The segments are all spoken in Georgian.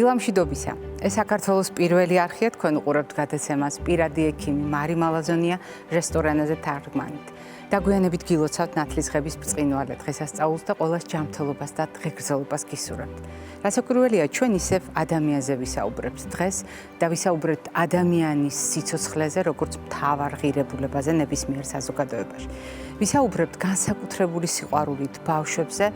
დილამშვიდობისა. ეს საქართველოს პირველი არხია, თქვენ უყურებთ გადაცემას პირადი ექიმი მარი მალაზონია რესტორანაზე თარგმანით. დაგვიანებით გილოცავთ ნათლისღების ბრწყინვალე დღესასწაულს და ყოველას ჯანმრთელობას და დღეგრძელობას გისურვებთ. რასაკვირველია, ჩვენ ისევ ადამიანზე ვისაუბრებთ დღეს და ვისაუბრებთ ადამიანის სიცოცხლეზე, როგორც მთავარ ღირებულებაზე ნებისმიერ საზოგადოებაში. ვისაუბრებთ განსაკუთრებული სიყვარულით ბავშვებზე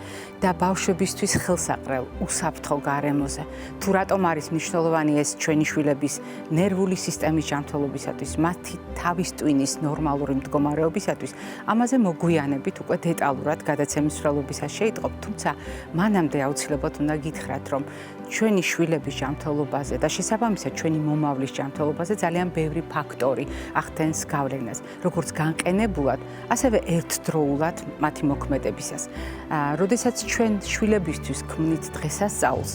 და ბავშვებისთვის ხელსაყრელ უსაფრთხო გარემოზე. თუ რატომ არის მნიშვნელოვანი ეს ჩვენი შვილების ნერვული სისტემის ჯანმრთელობისათვის, მათი თავის ტვინის ნორმალური მდგომარეობისათვის, ამაზე მოგვიანებით უკვე დეტალურად გადაცემის მსვლელობისას შეიტყობ, თუმცა მანამდე აუცილებლად უნდა გითხრათ, რომ ჩვენი შვილების ჯანმრთელობაზე და შესაბამისად ჩვენი მომავლის ჯანმრთელობაზე ძალიან ბევრი ფაქტორი ახდენს გავლენას, როგორც განყენებულად, ასევე ერთდროულად მათი მოქმედებისას. როდესაც ჩვენ შვილებისთვის ქმნით დღესასწაულს,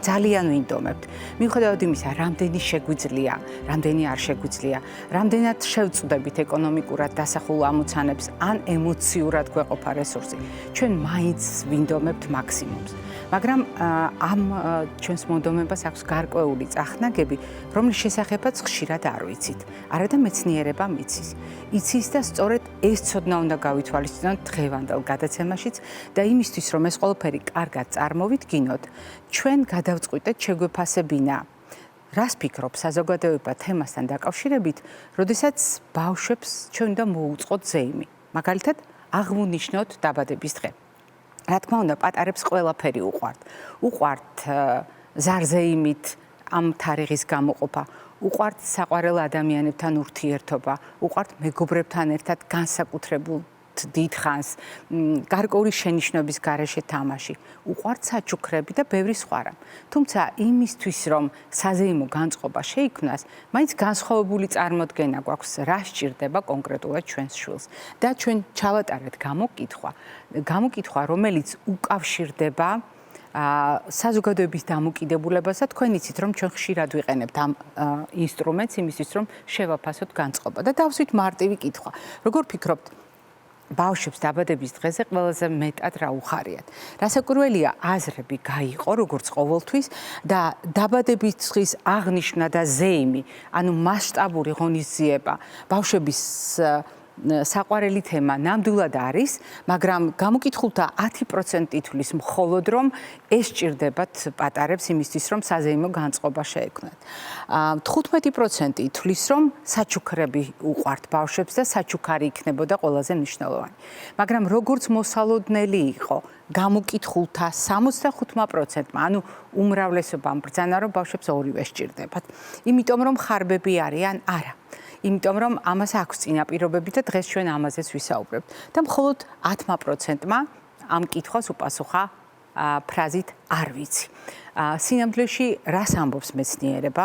ძალიან ვინდომებთ. მიუხედავად იმისა, რამდენი შეგვიძლია, რამდენი არ შეგვიძლია, რამდენად შევწვდებით ეკონომიკურად დასახულ ამოცანებს ან ემოციურად გვეყოფა რესურსი, ჩვენ მაინც ვინდომებთ მაქსიმუმს. მაგრამ ამ ჩვენს მონდომებას აქვს გარკვეული წახნაგები, რომლის შესახებაც ხშირად არ ვიცით. არადა მეცნიერება მიცის. იცის და სწორედ ეს ცოდნა უნდა გავითვალისწინოთ დღევანდელ გადაცემაშიც და იმისთვის, რომ ეს ყველაფერი კარგად წარმოვიდგინოთ, ჩვენ გადავწყვიტეთ შეგვეფასებინა. რას ფიქრობ საზოგადოება თემასთან დაკავშირებით, როდესაც ბავშვებს ჩვენ უნდა მოუწყოთ ზეიმი. მაგალითად, აღვნიშნოთ დაბადების დღე. რა თქმა უნდა, პატარებს ყველაფერი უყვართ. უყვართ ზარზეიმით ამ თარიღის გამოყოფა, უყვართ საყვარელ ადამიანებთან ურთიერთობა, უყვართ მეგობრებთან ერთად განსაკუთრებულ დიდხანს, გარკვეული შენიშვნების გარეშე თამაში, უყვართ საჩუქრები და ბევრი სხვა რამ. თუმცა იმისთვის, რომ საზეიმო განწყობა შეიქმნას, მაინც განსხვავებული წარმოდგენა გვაქვს, რა სჭირდება კონკრეტულად ჩვენს შვილს. და ჩვენ ჩავატარეთ გამოკითხვა, რომელიც უკავშირდება საზოგადოების დამოკიდებულებას და თქვენ იცით, რომ ჩვენ ხშირად ვიყენებთ ამ ინსტრუმენტს იმისთვის, რომ შევაფასოთ განწყობა. და დავსვით მარტივი კითხვა. როგორ ფიქრობთ, ბავშვებს დაბადების დღეზე ყველაზე მეტად რა უხარიათ? რასაკვირველია, აზრები გაიყო, როგორც ყოველთვის და დაბადების დღის აღნიშვნა და ზეიმი, ანუ მასშტაბური ღონისძიება, ბავშვების საყვარელი თემა ნამდვილად არის, მაგრამ გამოკითხულთა 10% ითვლის მხოლოდ, რომ ეს სჭირდებათ პატარებს იმისთვის, რომ საზეიმო განწყობა შეექმნათ. 15% ითვლის, რომ საჩუქრები უყვართ ბავშვებს და საჩუქარი იქნებოდა ყველაზე მნიშვნელოვანი. მაგრამ როგორც მოსალოდნელი იყო, გამოკითხულთა 65%-მა, ანუ უმრავლესობამ ბრძანა, რომ ბავშვებს ორივე სჭირდებათ. იმიტომ რომ ხარბები არიან, არა. იმიტომ რომ ამას აქვს წინაპირობები და დღეს ჩვენ ამაზეც ვისაუბრებთ. და მხოლოდ 10%-მა ამ კითხვას უპასუხა ფრაზით არ ვიცი. სინამდვილეში რას ამბობს მეცნიერება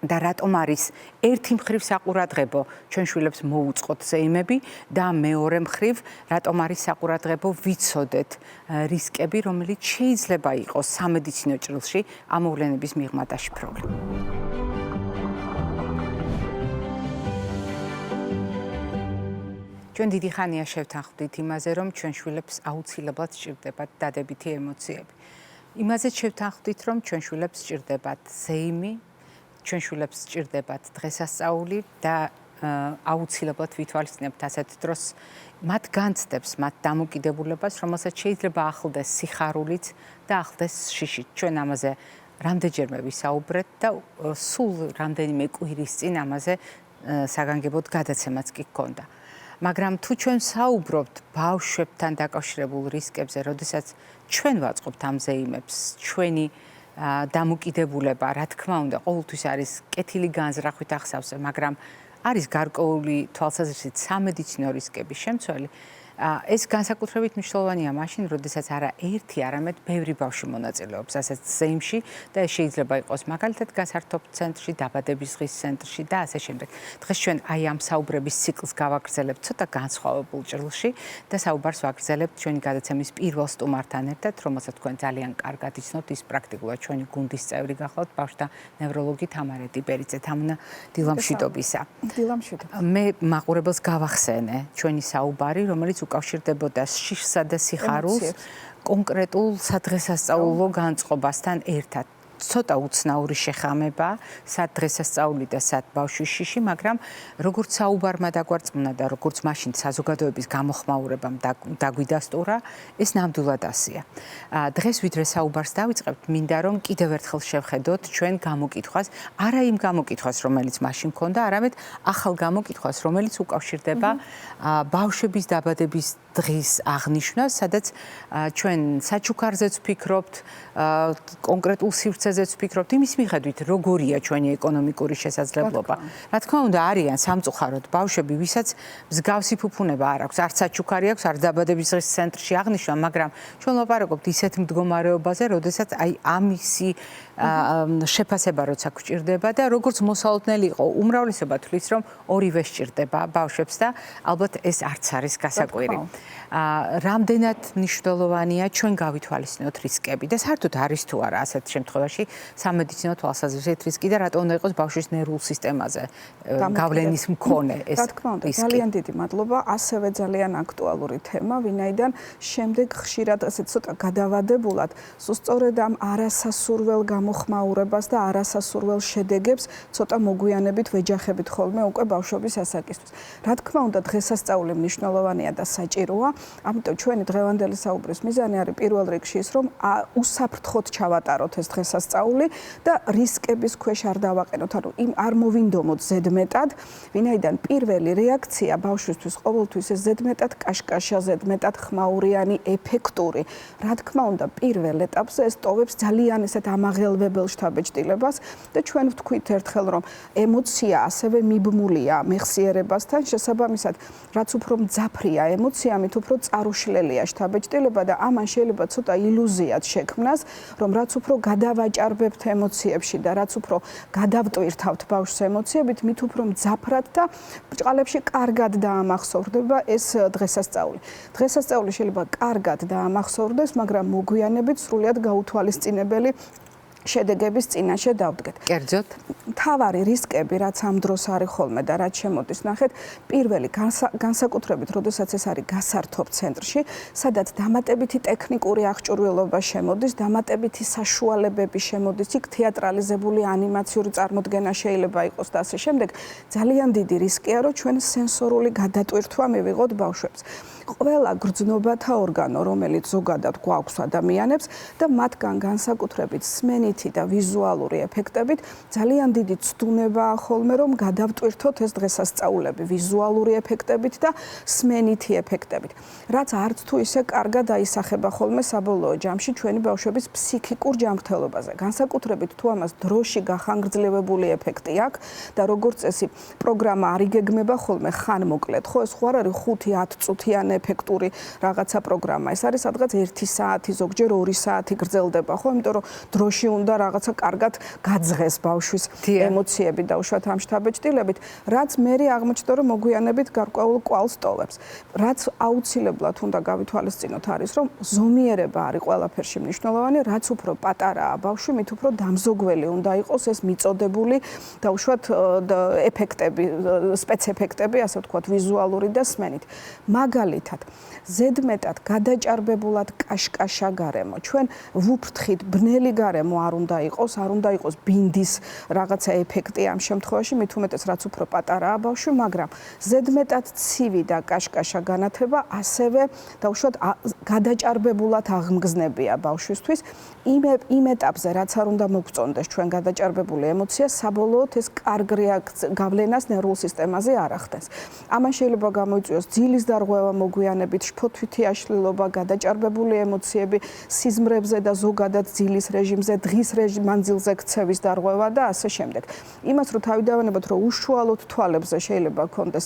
და რატომ არის ერთი მხრივ საყურადღებო ჩვენ შვილებს მოუწყოთ ზეიმები და მეორე მხრივ რატომ არის საყურადღებო ვიცოდეთ რისკები, რომელიც შეიძლება იყოს სამედიცინო ჭრილში ამოვლენების მიღმა და შიფრული. ჩვენ დიდი ხანია შევთანხმდით იმაზე, რომ ჩვენ შვილებს აუცილებლად სჭირდებათ დადებითი ემოციები. იმაზეც შევთანხმდით, რომ ჩვენ შვილებს სჭირდებათ ზეიმი, ჩვენ შვილებს სჭირდებათ დღესასწაული და აუცილებლად ვითვალისწინებთ ასეთ დროს მათ განცდებს, მათ დამოკიდებულებას, რომელსაც შეიძლება ახლდეს სიხარულიც და ახლდეს შიშით. ჩვენ ამაზე რამდენჯერმე ვისაუბრეთ და სულ რამდენიმე კვირის წინ ამაზე საგანგებოდ გადაცემაც კი გქონდა. მაგრამ თუ ჩვენ საუბრობთ ბავშვებთან დაკავშირებულ რისკებზე, როდესაც ჩვენ ვაწყობთ ამ ზეიმებს, ჩვენი დამოკიდებულება, რა თქმა უნდა, ყოველთვის არის კეთილი განზრახვით ახსავსე, მაგრამ არის გარკვეული თვალსაზრისით სამედიცინო რისკების შემცველი. ეს განსაკუთრებით მნიშვნელოვანია მაშინ, როდესაც არა ერთი, არამედ ბევრი ბავშვი მონაწილეობს ასეთ ზეიმში და ეს შეიძლება იყოს მაგალითად გასართობ ცენტრში, დაბადების დღის ცენტრში და ასე შემდეგ. დღეს ჩვენ აი ამ საუბრების ციკლს გავაგრძელებთ ცოტა განსხვავებულ ჭრილში და საუბარს ვაგრძელებთ ჩვენი გადაცემის პირველ სტუმართან ერთად, რომელსაც თქვენ ძალიან კარგად იცნობთ, ის პრაქტიკულად ჩვენი გუნდის წევრი გახლავთ, ბავშვთა ნევროლოგი თამარე ტიბერიძე. თამუნა, დილამშვიდობისა. დილამშვიდობა. მე მაყურებელს გავახსენე ჩვენი საუბარი, რომელიც უკავშირდებოდა შიშსა და სიხარულს კონკრეტულ სადღესასწაულო განწყობასთან ერთად. ცოტა უცნაური შეხამება, სად დღესასწაული და სად ბავშვის შიში, მაგრამ როგორც საუბარმა დაგვარწმუნა და როგორც მაშინ საზოგადოების გამოხმაურებამ დაგვიდასტურა, ეს ნამდვილად ასეა. დღეს ვიდრე საუბარს დავიწყებთ, მინდა რომ კიდევ ერთხელ შევხედოთ ჩვენ გამოკითხვას, არა იმ გამოკითხვას, რომელიც მაშინ ჰქონდა, არამედ ახალ გამოკითხვას, რომელიც უკავშირდება ბავშვების დაბადების დღის აღნიშვნას, სადაც ჩვენ საჩუქარზეც ვფიქრობთ, კონკრეტულ სივრცეზეც ვფიქრობთ, იმის მიხედვით, როგორია ჩვენი ეკონომიკური შესაძლებლობა. რა თქმა უნდა, არიან სამწუხაროდ ბავშვები, ვისაც მსგავსი ფუფუნება არ აქვს, არც საჩუქარი აქვს, არც დაბადების დღის ცენტრში აღნიშნა, მაგრამ ჩვენ ვლაპარაკობთ ისეთ მდგომარეობაზე, როდესაც აი ამისი შეფასება როცა გვჭირდება და როგორც მოსალოდნელი იყო, უმრავლესობა თვლის, რომ ორივე სჭირდება ბავშვებს და ალბათ ეს არც არის გასაკვირი. რამდენად მნიშვნელოვანია ჩვენ გავითვალისწინოთ რისკები და საერთოდ არის თუ არა ასეთ შემთხვევაში სამედიცინო თვალსაზრისით რისკი და რატომ უნდა იყოს ბავშვის ნერვულ სისტემაზე გავლენის მქონე ეს რა თქმა უნდა, ძალიან დიდი მადლობა, ასევე ძალიან აქტუალური თემა, ვინაიდან შემდეგ ხშირად ასე ცოტა გადავადებულად სწორედ ამ არასასურველ გამოხმაურებას და არასასურველ შედეგებს ცოტა მოგვიანებით ვეჯახებით ხოლმე უკვე ბავშვობის ასაკისთვის. რა თქმა უნდა, დღესასწაული მნიშვნელოვანია და საჭიროა, ამიტომ ჩვენი დღევანდელი საუბრის მიზანი არის პირველ რიგში ის, რომ უსაფრთხოდ ჩავატაროთ ეს დღესასწაული და რისკების ქვეშ არ დავაყენოთ, ანუ იმ არ მოვინდომოთ ზედმეტად, ვინაიდან პირველი რეაქცია ბავშვისთვის ყოველთვის ეს ზედმეტად კაშკაშა, ზედმეტად ხმაურიანი, ეფექტური. რა თქმა უნდა, პირველ ეტაპზე ეს ტოვებს ძალიან ესეთ ამაღელვებელ შთაბეჭდილებას და ჩვენ ვთქვით ერთხელ, რომ ემოცია ასევე მიბმულია მეხსიერებასთან, შესაბამისად, რაც უფრო მძაფრია ემოცია, მით უფრო წარუშლელია შთაბეჭდილება და ამან შეიძლება ცოტა ილუზიად შექმნას, რომ რაც უფრო გადავაჭარბებთ ემოციებში და რაც უფრო გადავტვირთავთ ბავშვს ემოციებით, მით უფრო მძაფრად და ბრჭყალებში კარგად დაამახსოვრდება ეს დღესასწაული. დღესასწაული შეიძლება კარგად დაამახსოვრდეს, მაგრამ მოგვიანებით სრულიად გაუთვალისწინებელი შედეგების წინაშე დავდგეთ. კერძოდ, მთავარი რისკები, რაც ამ დროს არის ხოლმე და რაც შემოდის, ნახეთ, პირველი განსაკუთრებით, როდესაც ეს არის გასართობ ცენტრში, სადაც დამატებითი ტექნიკური აღჭურვილობა შემოდის, დამატებითი საშუალებები შემოდის, იქ თეატრალიზებული ანიმაციური წარმოდგენა შეიძლება იყოს და ასე შემდეგ, ძალიან დიდი რისკია, რომ ჩვენ სენსორული გადატვირთვა მივიღოთ ბავშვებს. ყველა გრძნობათა ორგანო, რომელიც ზოგადად გვაქვს ადამიანებს და მათგან განსაკუთრებით სმენითი და ვიზუალური ეფექტებით ძალიან დიდი ცდუნებაა ხოლმე, რომ გადავტვირთოთ ეს დღესასწაულები ვიზუალური ეფექტებით და სმენითი ეფექტებით. რაც არც თუ ისე კარგად აისახება ხოლმე საბოლოო ჯამში ჩვენი ბავშვების ფსიქიკურ ჯანმრთელობაზე. განსაკუთრებით თუ ამას დროში გახანგრძლივებული ეფექტი აქვს და როგორც წესი პროგრამა არ იგეგმება ხოლმე ხანმოკლედ, ხო, ეს ხო არ არის 5-10 წუთიანი ეფექტური რაღაცა პროგრამა. ეს არის სადღაც 1 საათი, ზოგჯერ 2 საათი გრძელდება, ხო? იმიტომ რომ დროში უნდა რაღაცა კარგად გაძღეს ბავშვის ემოციები და უშუალოდ ამ შთაბეჭდილებით, რაც მერე აღმოჩნდა, რომ მოგვიანებით გარკვეულ კვალს ტოვებს. რაც აუცილებლად უნდა გავითვალისწინოთ არის, რომ ზომიერება არის ყველაფერში მნიშვნელოვანი, რაც უფრო პატარაა ბავშვი, მით უფრო დამზოგველი უნდა იყოს ეს მიწოდებული და უშუალოდ ეფექტები, სპეცეფექტები, ასე ვთქვათ, ვიზუალური და სმენით. მაგალითად, ზედმეტად გადაჭარბებულად კაშკაშა გარემო. ჩვენ ვუფრთხით, ბნელი გარემო არ უნდა იყოს, არ უნდა იყოს ბინდის რაღაცა ეფექტი ამ შემთხვევაში, მით უმეტეს რაც უფრო პატარაა ბავშვი, მაგრამ ზედმეტად ცივი და კაშკაშა განათება ასევე დაუშვათ გადაჭარბებულად აღმგზნებია ბავშვისთვის. იმ ეტაპზე, რაც არ უნდა მოგწონდეს ჩვენ გადაჭარბებული ემოცია, საბოლოოდ ეს კარგ გავლენას ნერვულ სისტემაზე არ ახდენს. ამან შეიძლება გამოიწვიოს ძილის დარღვევა მოგვიანებით, შფოთვითი აშლილობა, გადაჭარბებული ემოციები, სიზმრებზე და ზოგადად ძილის რეჟიმზე, დღის მანძილზე ქცევის დარღვევა და ასე შემდეგ. იმას რო თავი დავანებოთ, რომ უშუალოდ თვალებზე შეიძლება ქონდეს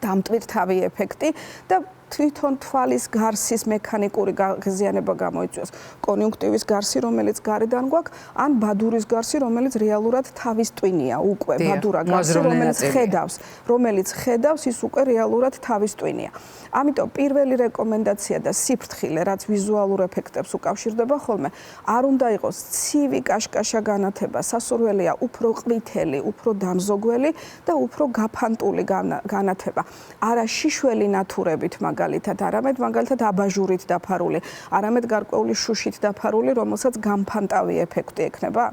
დამტვირთავი ეფექტი და თვითონ თვალის გარსის მექანიკური გაზიანება გამოიწვიოს. კონიუნქტივის გარსი, რომელიც გარედან გვაქვს, ან ბადურის გარსი, რომელიც რეალურად თავის ტვინია, უკვე ბადურა გარსი, რომელიც ხედავს, ის უკვე რეალურად თავის ტვინია. ამიტომ პირველი რეკომენდაცია და სიფრთხილე, რაც ვიზუალურ ეფექტებს უკავშირდება ხოლმე, არ უნდა იყოს ცივი კაშკაშა განათება, სასურველია უფრო ყვითელი, უფრო დამზოგველი და უფრო გაფანტული განათება. არა შიშველი ნათურებით, მაგალითად, არამედ მაგალითად აბაჟურით დაფარული, არამედ გარკვეული შუშით დაფარული, რომელსაც გამფანტავი ეფექტი ექნება.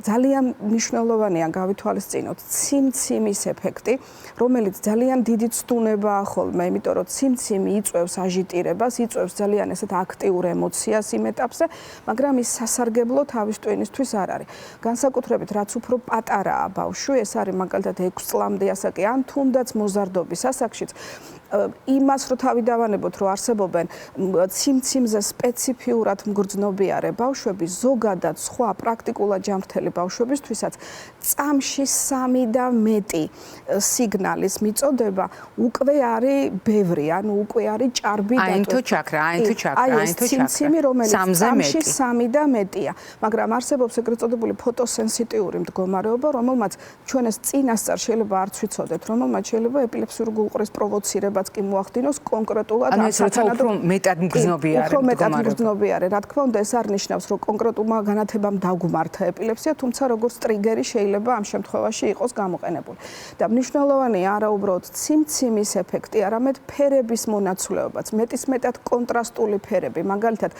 ძალიან მნიშვნელოვანია გავითვალისწინოთ ციმციმის ეფექტი, რომელიც ძალიან დიდი ცდუნებაა ხოლმე, იმიტომ რომ ციმციმი იწვევს აჟიტირებას, იწვევს ძალიან ესეთ აქტიურ ემოციას იმ ეტაპზე, მაგრამ ის სასარგებლო თავის ტვინისთვის არ არის. განსაკუთრებით, რაც უფრო პატარაა ბავშვი, ეს არის მაგალითად 6 წლამდე ასაკი, ან თუნდაც მოზარდობის ასაკშიც, იმას რო თავი დავანებოთ, რომ არსებობენ ციმციმზე სპეციფიურად მგრძნობიარე ბავშვები, ზოგადად სხვა პრაქტიკულად ჯანმრთელი ბავშვებისთვისაც წამში 3 და მეტი სიგნალის მიწოდება უკვე არის ბევრი, ანუ უკვე არის ჭარბი დატვირთვა. აი თუ ჩაქრა, აი თუ ციმციმი, რომელიც წამში 3 და მეტია, მაგრამ არსებობს ეგრეთ წოდებული ფოტოსენსიტიური მდგომარეობა, რომელმაც ჩვენ ეს წინასწარ შეიძლება არც ვიცოდეთ, რომელმაც შეიძლება ეპილეფსიური გულყრის პროვოცირება კი მოახდინოს კონკრეტულად ამ სათანადო მეტად მგრძნობიარე უფრო მეტად მგრძნობიარე. რა თქმა უნდა, ეს არ ნიშნავს, რომ კონკრეტულმა განათებამ დაგმართა ეპილეფსია, თუმცა როგორც ტრიგერი შეიძლება ამ შემთხვევაში იყოს გამოყენებული. და მნიშვნელოვანია არა უბრალოდ ციმციმის ეფექტი, არამედ ფერების მონაცვლეობაც, მეტისმეტად კონტრასტული ფერები, მაგალითად,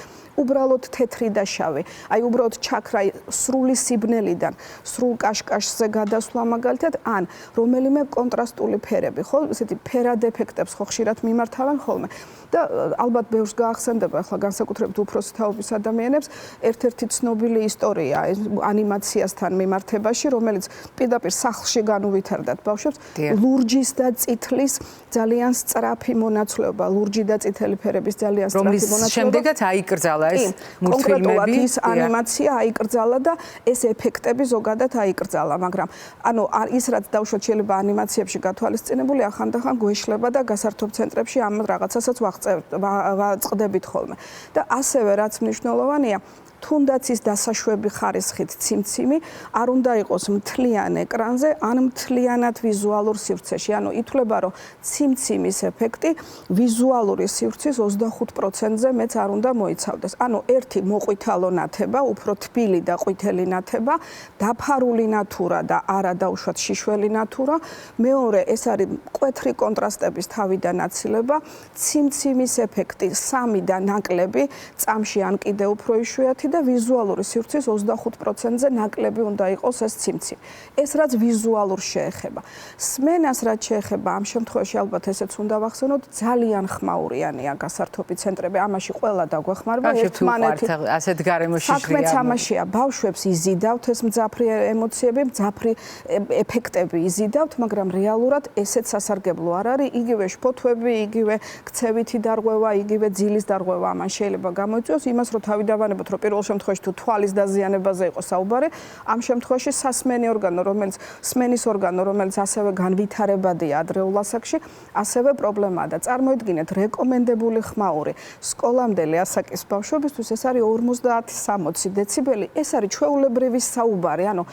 უბრალოდ თეთრი და შავი. აი უბრალოდ ჩაქრა სრული სიბნელიდან სრულ კაშკაშზე გადასვლა მაგალითად, ან რომელიმე კონტრასტული ფერები, ხო, ესეთი ფერად ეფექტებს ხო ხშირად მიმართავენ ხოლმე და ალბათ ბევრს გაახსენდება ახლა განსაკუთრებით უფროსი თაობის ადამიანებს ერთ-ერთი ცნობილი ისტორია ანიმაციასთან მიმართებაში, რომელიც პირდაპირ სახლში განუვითარდათ ბავშვებს, ლურჯის და წითლის ძალიან სწრაფი მონაცვლეობა, ლურჯი და წითელი ფერების ძალიან სწრაფი მონაცვლეობა. რომლის შემდეგაც აიკრძალა ეს მულტფილმები, ის ანიმაცია აიკრძალა და ეს ეფექტები ზოგადად აიკრძალა, მაგრამ ანუ ის რაც დავუშვათ შეიძლება ანიმაციებში გათვალისწინებული ახანდახან გვეშლება და გასართობ ცენტრებში ამ რაღაცასაც ვაწყდებით ხოლმე. და ასევე რაც მნიშვნელოვანია, თუნდაც ის დასაშვები ხარისხით ციმციმი არ უნდა იყოს მთლიან ეკრანზე, ან მთლიანად ვიზუალურ სივრცეში. ანუ ითვლება, რომ ციმციმის ეფექტი ვიზუალური სივრცის 25%-ზე მეც არ უნდა მოიცავდეს. ანუ ერთი მოყვითალო ნათება, უფრო თბილი და ყვითელი ნათება, დაფარული ნათურა და არა დაუშვათ შიშველი ნათურა. მეორე, ეს არის მკვეთრი კონტრასტების თავიდან აცილება, ციმციმის ეფექტი 3 და ნაკლები, წამში ან კიდევ უფრო იშვიათი და ვიზუალური სივრცის 25%-ზე ნაკლები უნდა იყოს ეს ციმციმი. ეს რაც ვიზუალურ შეეხება. სმენას რაც შეეხება, ამ შემთხვევაში ალბათ ესეც უნდა ვახსენოთ, ძალიან ხმაურიანია გასართობი ცენტრები, ამაში ყველა დაგვეხმარება ერთმანეთი. ასეთ გარემოში საქმეც ამაშია, ბავშვებს იზიდავთ ეს მძაფრი ემოციები, მძაფრი ეფექტები იზიდავთ, მაგრამ რეალურად ესეც სასარგებლო არ არის, იგივე შფოთვები, იგივე ქცევითი დარღვევა, იგივე ძილის დარღვევა ამან შეიძლება გამოიწვიოს იმას, რომ თავი დავანებოთ, რომ პირველ შემთხვევაში თუ თვალის დაზიანებაზე იყო საუბარი, ამ შემთხვევაში სასმენი ორგანო, სმენის ორგანო, რომელიც ასევე განვითარებადია ადრეულ ასაკში, ასევე პრობლემაა და წარმოიდგინეთ რეკომენდებული ხმაური სკოლამდელი ასაკის ბავშვებისთვის ეს არის 50-60 დეციბელი, ეს არის ჩვეულებრივი საუბარი, ანუ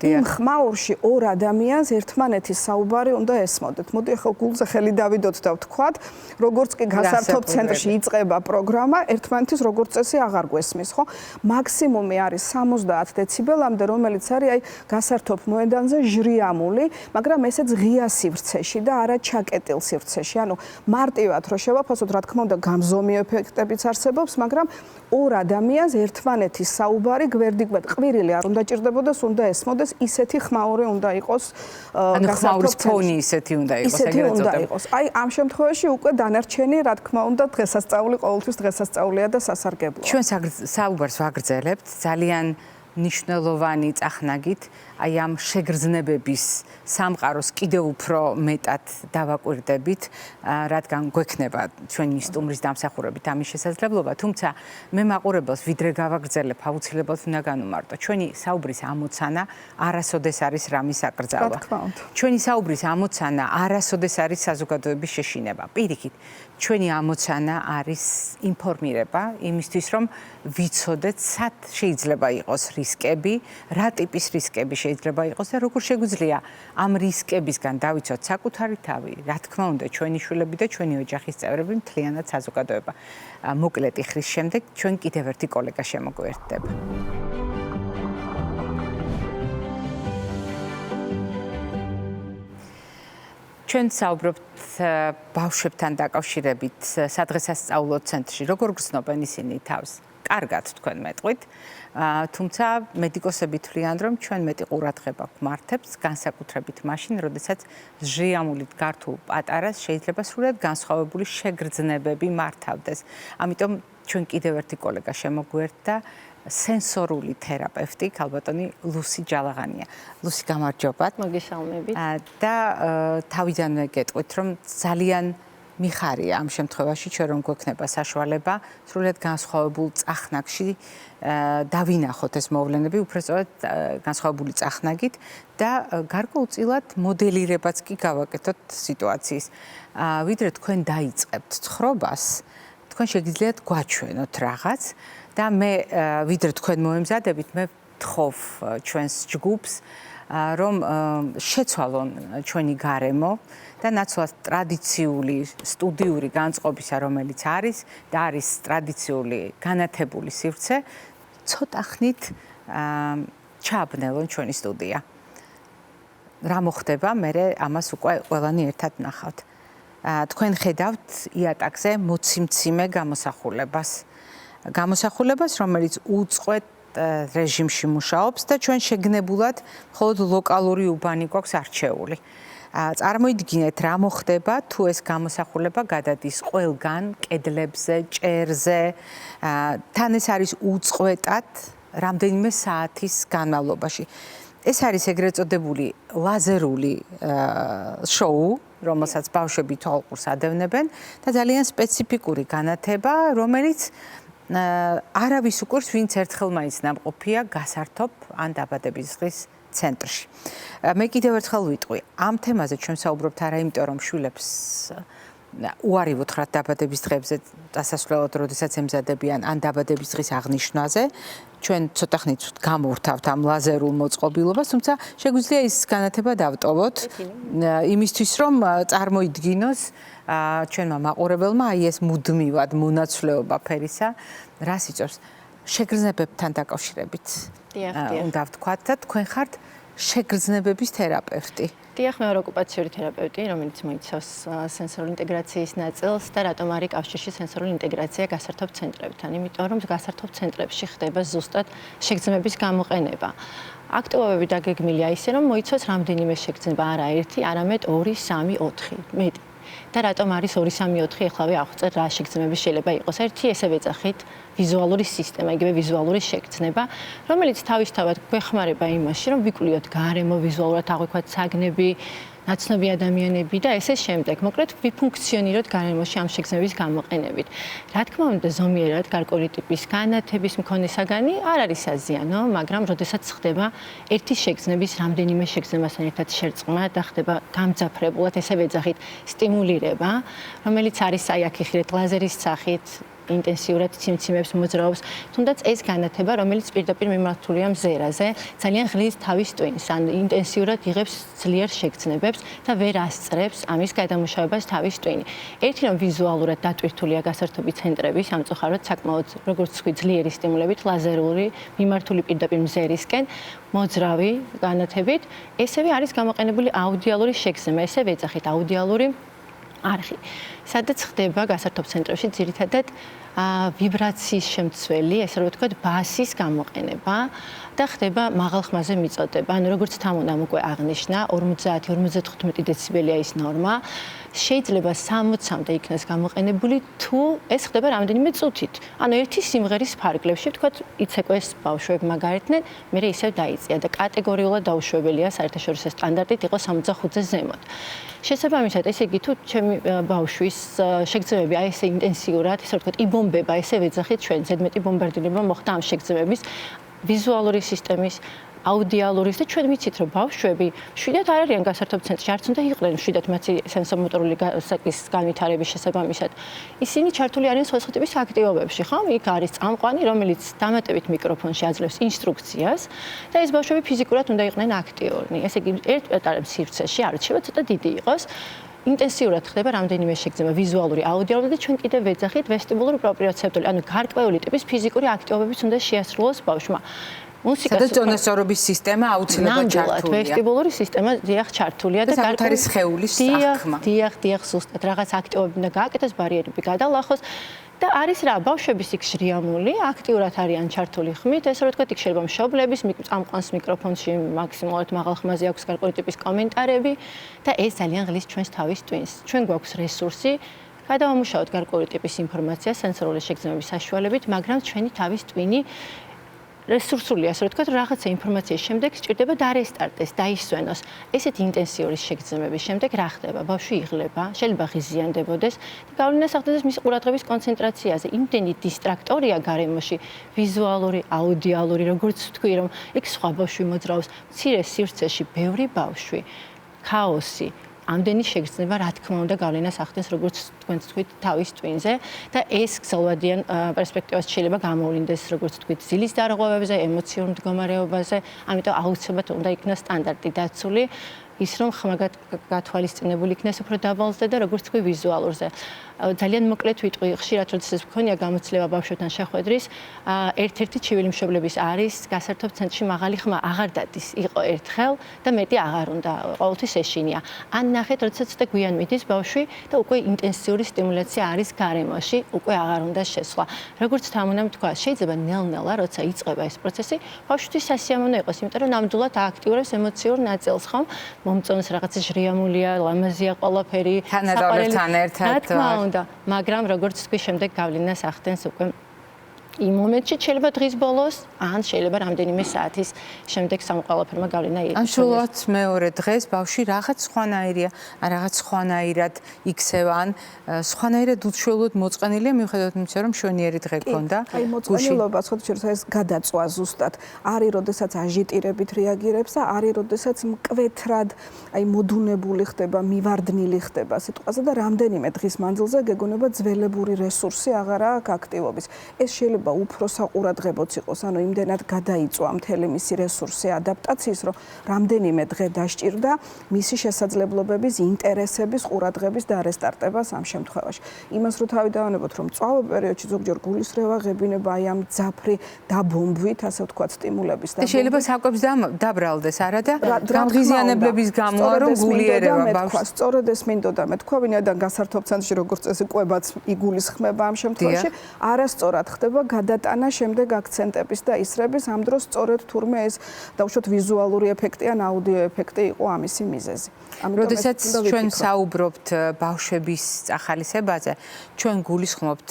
იმ ხმაურში ორ ადამიანს ერთმანეთის საუბარი უნდა ესმოდეთ. მოდი ახლა გულზე ხელი დავიდოთ და ვთქვათ, როგორც კი გასართობ ცენტრში იწყება პროგრამა, ერთმანეთის როგორც წესი აღარ გვესმის, ხო? მაქსიმუმი არის 70 დეციბელამდე, რომელიც არის აი გასართობ მოედანზე ჟრიამული, მაგრამ ესეც ღია სივრცეში და არა ჩაკეტილ სივრცეში. ანუ მარტივად რო შევაფასოთ, რა თქმა უნდა, გამზომი ეფექტებიც არსებობს, მაგრამ ორ ადამიანს ერთმანეთის საუბარი გვერდიგვერდ ყვირილი არ უნდა ჭირდებოდეს, უნდა ესმოდეს, ისეთი ხმაური უნდა იყოს გასართობ ფონი ისეთი უნდა იყოს, ეგრეთ წოდებული. აი ამ შემთხვევაში უკვე დანარჩენი, რა თქმა უნდა, დღესასწაული ყოველთვის დღესასწაულია და სასარგებლოა. ჩვენ საუბარს ვაგრძელებთ ძალიან ნიშნულოვანი წახნაგით, აი ამ შეგრძნებების სამყაროს კიდევ უფრო მეტად დავაკვირდებით, რადგან გვექნება ჩვენი სტუმრის დამსახურებით ამის შესაძლებლობა, თუმცა მე მაყურებელს ვიდრე გავაგრძელებ, აუცილებლად უნდა განვმარტო. ჩვენი საუბრის ამოცანა არასოდეს არის რამის აკრძალვა. ჩვენი საუბრის ამოცანა არასოდეს არის საზოგადოების შეშინება. პირიქით, ჩვენი ამოცანა არის ინფორმირება იმისთვის, რომ ვიცოდეთ, სად შეიძლება იყოს რისკები, რა ტიპის რისკები შეიძლება იყოს და როგორ შეგვიძლია ამ რისკებისგან დავიცოთ საკუთარი თავი, რა თქმა უნდა, ჩვენი შვილები და ჩვენი ოჯახის წევრები, მთლიანად საზოგადოება. მოკლედ ხრის შემდეგ ჩვენ კიდევ ერთი კოლეგა შემოგვერთდება. ჩვენ საუბრობთ ბავშვებთან დაკავშირებით სადღესასწაულო ცენტრში, როგორ გრძნობენ ისინი თავს? კარგად თქვენ მეტყვით, თუმცა მედიკოსები თვლიან, რომ ჩვენ მეტი ყურადღება გვმართებს განსაკუთრებით მაშინ, როდესაც ჟიამულით გართულ პატარას შეიძლება სრულად განსხვავებული შეგრძნებები მართავდეს. ამიტომ ჩვენ კიდევ ერთი კოლეგა შემოგვერთა სენსორული თერაპევტი, ქალბატონი ლუსი ჯალაღანია. ლუსი, გამარჯობათ. მოგესალმებით. და თავიდანვე გეტყვით, რომ ძალიან მიხარია ამ შემთხვევაში ჩვენ რომ გვექნება საშუალება სრულად განსხვავებულ წახნაგში დავინახოთ ეს მოვლენები, უბრალოდ განსხვავებული წახნაგით და გარკვეულწილად მოდელირებაც კი გავაკეთოთ სიტუაციის. ვიდრე თქვენ დაიწყებთ ცხოვრებას, თქვენ შეგიძლიათ გვაჩვენოთ რაღაც და მე ვიდრე თქვენ მოემზადებით, მე ვთხოვ ჩვენს ჯგუფს რომ შეცვალონ ჩვენი გარემო და ნაცვლად ტრადიციული სტუდიური განწყობისა, რომელიც არის და არის ტრადიციული განათებული სივრცე, ცოტა ხნით ჩააბნელონ ჩვენი სტუდია. რა მოხდება, მე ამას უკვე ყველანი ერთად ნახავთ. თქვენ ხედავთ იატაკზე მოციმციმე გამოსახულებას, რომელიც უწყვეტ რეჟიმში მუშაობს და ჩვენ შეგნებულად მხოლოდ ლოკალური უბანი გვაქვს არჩეული. წარმოიდგინეთ, რა მოხდება, თუ ეს გამოსახულება გადადის ყველგან, კედლებზე, ჭერზე, თან ეს არის უწყვეტად რამდენიმე საათის განმავლობაში. ეს არის ეგრეთ წოდებული ლაზერული შოუ, რომელსაც ბავშვები თვალყურს ადევნებენ და ძალიან სპეციფიკური განათება, რომელიც არავის უყურს, ვინც ერთხელ მაინც ნამყოფია გასართობ ან დაბადების დღის ცენტრში. მე კიდევ ერთხელ ვიტყვი, ამ თემაზე ჩვენ საუბრობთ არა იმიტომ, რომ შვილებს უარი ვუთხრათ დაბადების დღებზე დასასვლელად, როდესაც ემზადებიან ან დაბადების დღის აღნიშვნაზე. ჩვენ ცოტა ხნით გამოვთავთ ამ ლაზერულ მოწყობილობას, თუმცა შეგვიძლია ის განათება დავტოვოთ იმისთვის, რომ წარმოიდგინოს ჩვენმა მაყურებელმა აი ეს მუდმივად მონაცვლეობა ფერისა რას იწვევს შეგრძნებებთან დაკავშირებით. უნდა ვთქვათ და თქვენ ხართ შეგრძნებების თერაპევტი. დიახ, მე ვარ ოკუპაციური თერაპევტი, რომელიც მოიცავს სენსორული ინტეგრაციის ნაწილს და რატომ არის კავშირში სენსორული ინტეგრაცია გასართობ ცენტრებთან? იმიტომ რომ გასართობ ცენტრებში ხდება ზუსტად შეგრძნების გამოყენება. აქტივობები დაგეგმილია ისე, რომ მოიცავს რამდენიმე შეგრძნება, არა ერთი, არამედ 2, 3, 4, მეტი. და რატომ არის 2, 3, 4, ეხლავე ავხსნათ რა შეგრძნებები შეიძლება იყოს. ერთი ესე ვეძახით ვიზუალური სისტემა, იგივე ვიზუალური შეგრძნება, რომელიც თავისთავად გვეხმარება იმაში, რომ ვიკვლიოთ გარემო ვიზუალურად აღვიქვათ საგნები, ნაცნობი ადამიანები და ესე შემდეგ. მოკლედ ვიფუნქციონიროთ გარემოში ამ შეგრძნების გამოყენებით. რა თქმა უნდა, ზომიერად გარკვეული ტიპის განათების მქონე საგანი არ არის საზიანო, მაგრამ როდესაც ხდება ერთი შეგრძნების რამდენიმე შეგრძნებასთან ერთად შერწყმა და ხდება გამძაფრებულად, ესე ვეძახით, სტიმულირება, რომელიც არის აი აქ იხილეთ ლაზერის სახით ინტენსიურად ციმციმებს მოძრაობს, თუნდაც ეს განათება, რომელიც პირდაპირ მიმართულია მზერაზე, ძალიან ღრის თავის ტვინს, ან ინტენსიურად იღებს ძლიერ შეგრძნებებს და ვერ ასწრებს ამის გადამუშავებას თავის ტვინი. ერთი რომ ვიზუალურად დატვირთულია გასართობი ცენტრები, სამწუხაროდ საკმაოდ როგორც თქვი ძლიერი სტიმულებით, ლაზერული, მიმართული პირდაპირ მზერისკენ, მოძრავი განათებით, ესევე არის გამოყენებული აუდიალური შეგრძნება, ესე ვეძახით აუდიალური არხი. სადაც ხდება გასართობ ცენტრებში ძირითადად ვიბრაციის შემცველი, ესე რომ ვთქვათ, ბასის გამოყენება და ხდება მაღალხმაზე მიწოდება. ანუ როგორც თამონამ უკვე აღნიშნა, 50-55 დეციბელია ის ნორმა. შეიძლება 60-მდე იქნას გამოყენებული, თუ ეს ხდება რამდენიმე წუთით. ანუ ერთი სიმღერის ფარგლებში, ვთქვათ, იცეკვეს ბავშვებმა გაერთნენ, მერე ისევ დაიწია და კატეგორიულად დაუშვებელია საერთაშორისო სტანდარტით იყო 65-ზე ზემოთ. შესაბამისად, ესე იგი, თუ ჩემი ბავშვის შეგრძნებები აი ესე ინტენსიურად, ესე ვთქვათ, იბომბება, ესე ვეძახით ჩვენ ზედმეტი ბომბარდირება მოხდა ამ შეგრძნებების ვიზუალური სისტემის აუდიალურის და ჩვენ ვიცით რომ ბავშვები შვიდათ არ არიან გასართობ ცენტრში, არც უნდა იყვნენ შვიდათ მათი სენსომოტორული განვითარების შესაბამისად. ისინი ჩართული არიან სხვადასხვა ტიპის აქტივობებში, ხო? იქ არის წამყვანი, რომელიც დამატებით მიკროფონში აძლევს ინსტრუქციას და ეს ბავშვები ფიზიკურად უნდა იყვნენ აქტიური. ესე იგი, ერთ პატარა სივრცეში არჩევა ცოტა დიდი იყოს. ინტენსიურად ხდება რამდენიმე შეგრძნება ვიზუალური, აუდიალური და ჩვენ კიდევ ვეძახით ვესტიბულური პროპრიოცეპტორი, ანუ გარკვეული ტიპის ფიზიკური აქტივობებიც უნდა შეასრულოს ბავშვმა. სადაც წონასწორობის სისტემა აუცილებლად ჩართულია. ვესტიბულური სისტემა დიახ ჩართულია და საკუთარი სხეულის სახმა. დიახ, ზუსტად რაღაც აქტივობები უნდა გააკეთოს, ბარიერები გადალახოს. და არის რა, ბავშვების იქ შრიამული, აქტიურად არიან ჩართული ხმით, ესე რომ ვთქვათ, იქ შეიძლება მშობლების წამყვანს მიკროფონში მაქსიმალურად მაღალ ხმაზე აქვს გარკვეული ტიპის კომენტარები და ეს ძალიან ღლის ჩვენს თავის ტვინს. ჩვენ გვაქვს რესურსი გადავამუშავოთ გარკვეული ტიპის ინფორმაცია სენსორული შეგრძნებების საშუალებით, მაგრამ ჩვენი თავის ტვინი რესურსულია, ასე ვთქვათ, რაღაცა ინფორმაციის შემდეგ სჭირდება დარესტარტდეს, დაისვენოს. ესეთი ინტენსიური შეგრძნებების შემდეგ რა ხდება? ბავშვი იღლება, შეიძლება ღიზიანდებოდეს და გავლენას ახდენს მის ყურადღების კონცენტრაციაზე. იმდენი დისტრაქტორია გარემოში, ვიზუალური, აუდიალური, როგორც ვთქვი, რომ იქ სხვა ბავშვი მოძრაობს, მცირე სივრცეში ბევრი ბავშვი, ქაოსი. ამდენი შეგრძნება, რა თქმა უნდა, გავლენას ახდენს, როგორც თქვენ თქვით, თავის ტვინზე და ეს გრძელვადიან პერსპექტივას შეიძლება გამოვლინდეს, როგორც თქვით, ძილის დარღვევებზე, ემოციურ მდგომარეობაზე, ამიტომ აუცილებლად უნდა იქნას სტანდარტი დაცული, ის რომ ხმა გათვალისწინებული იქნეს უფრო დაბალზე და როგორც თქვი, ვიზუალურზე. ძალიან მოკლედ ვიტყვი, ხშირად როდესაც მქონია გამოცდილება ბავშვებთან შეხვედრის, ერთ-ერთი ჩივილი მშობლების არის გასართობ ცენტრში მაღალი ხმა აღარ დადის. იყო ერთხელ და მეტი აღარ უნდა, ყოველთვის ეშინია. ან ნახეთ, როდესაც და გვიან მიდის ბავშვი და უკვე ინტენსიური სტიმულაცია არის გარემოში, უკვე აღარ უნდა შესვლა. როგორც თან უნდა ვთქვა, შეიძლება ნელ-ნელა, როცა იწყება ეს პროცესი, ბავშვთვის სასიამოვნო იყოს, იმიტომ რომ ნამდვილად ააქტიურებს ემოციურ ნაწილს, ხომ? მომწონს რაღაცა ჟრიამულია, ლამაზია ყველაფერი, თანადავლებთან ერთად მაგრამ როგორც თქვი, შემდეგ გავლენას ახდენს უკვე იმ მომენტში შეიძლება დღის ბოლოს, ან შეიძლება რამდენიმე საათის შემდეგ სამყაროფერმა გავლენა იქცევას. ან სულაც მეორე დღეს ბავშვი რაღაც სხვანაირია, ან რაღაც სხვანაირად იქცევა, ან სხვანაირად უჩვეულოდ მოწყენილია, მიუხედავად იმისა, რომ მშვენიერი დღე ქონდა. აი მოწყენილობა, სხვა შეიძლება ეს გადაწვა ზუსტად. არის, როდესაც აჟიტირებით რეაგირებს და არის, როდესაც მკვეთრად, აი მოდუნებული ხდება, მივარდნილი ხდება სიტყვაზე და რამდენიმე დღის მანძილზე გეგონება ძველებური რესურსი აღარ აქვს აქტივობის. ეს შეიძლება უფრო საყურადღებოც იყოს, ანუ იმდენად გადაიწვა მთელი მისი რესურსი ადაპტაციის, რომ რამდენიმე დღე დასჭირდა მისი შესაძლებლობების, ინტერესების, ყურადღების დარესტარტებას ამ შემთხვევაში. იმას რო თავი დავანებოთ, რომ წვავ პერიოდში ზოგჯერ გულისრევა, ღებინება აი ამ ძაფრი დაბომბვით, ასე ვთქვათ, სტიმულების და შეიძლება საკვებს დაბრალდეს, არა და გამღიზიანებლების გამოა რომ გულიერევა ბავშვს. სწორედ ეს მინდოდა მეთქვა, ვინაიდან გასართობ ცენტრში როგორც წესი კვებაც იგულისხმება ამ შემთხვევაში, არასწორად ხდება გადატანა შემდეგ აქცენტების და ისრების, ამ დროს სწორედ თურმე ეს დავუშვათ ვიზუალური ეფექტი ან აუდიო ეფექტი იყო ამისი მიზეზი. როდესაც ჩვენ საუბრობთ ბავშვების წახალისებაზე, ჩვენ გულისხმობთ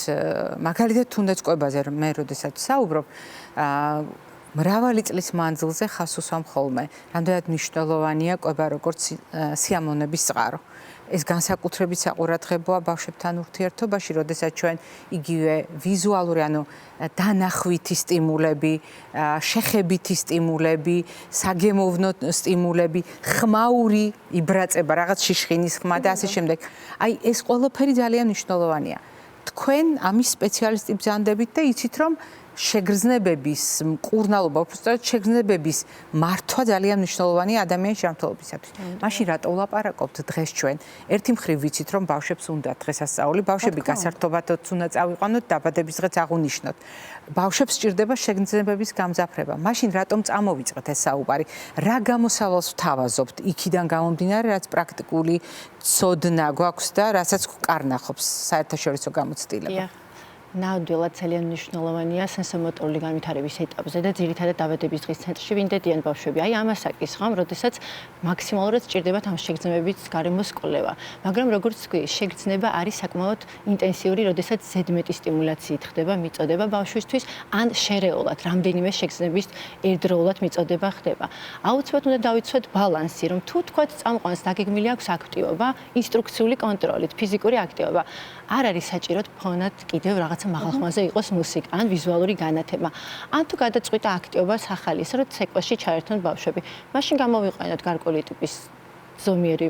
მაგალითად თუნდაც კვებაზე, მე როდესაც საუბრობ, მრავალი წლის მანძილზე ხას უსვამ ხოლმე. რამდენად მნიშვნელოვანია კვება როგორც სიამოვნების წყარო. ეს განსაკუთრებით საყურადღებოა ბავშვებთან ურთიერთობაში, როდესაც ჩვენ იგივე ვიზუალური, ანუ დანახვითი სტიმულები, შეხებითი სტიმულები, საგემოვნო სტიმულები, ხმაური იბრაწება, რაღაც შიშხინის ხმა და ასე შემდეგ. აი ეს ყველაფერი ძალიან მნიშვნელოვანია. თქვენ ამის სპეციალისტი ბრძანდებით და იცით რომ შეგრძნებების მკურნალობა, უბრალოდ შეგრძნებების მართვა ძალიან მნიშვნელოვანია ადამიანის ჯანმრთელობისათვის. მაშინ რატო ვლაპარაკობთ დღეს ჩვენ? ერთი მხრივ ვიცით რომ ბავშვებს უნდა დღესასწაული, ბავშვები გასართობადაც უნდა წავიყვანოთ, დაბადების დღეც აღუნიშნოთ. ბავშვებს სჭირდება შეგრძნებების გამძაფრება. მაშინ რატომ წამოვიწყეთ ეს საუბარი? რა გამოსავალს ვთავაზობთ იქიდან გამომდინარე, რაც პრაქტიკული ცოდნა გვაქვს და რასაც ვკარნახობს საერთაშორისო გამოცდილება? ნამდვილად ძალიან მნიშვნელოვანია სენსომოტორული განვითარების ეტაპზე და ძირითადად დაბადების დღის ცენტრში ვინდედიან ბავშვები. აი ამას აკისრხავ, როდესაც მაქსიმალურად სჭირდებათ ამ შეგრძნებების გარემოს კვლევა. მაგრამ როგორც თქვი, შეგრძნება არის საკმაოდ ინტენსიური, როდესაც ზედმეტი სტიმულაციით ხდება მიწოდება ბავშვისთვის, ან შერეულად, რამდენიმე შეგრძნების ერთდროულად მიწოდება ხდება. აუცილებლად უნდა დავიცვათ ბალანსი, რომ თუ თქვათ წამყვანს დაგეგმილი აქვს აქტივობა, ინსტრუქციული კონტროლით, ფიზიკური აქტივობა. არ არის საჭიროდ ფონად კიდევ რაღაცა მაღალ ხმაზე იყოს მუსიკა ან ვიზუალური განათება. ან თუ გადაწყვიტა აქტივობა სახალი, ისე რომ ცეკვაში ჩაერთონ ბავშვები. მაშინ გამოვიყენოთ გარკვეული ტიპის ზომიერი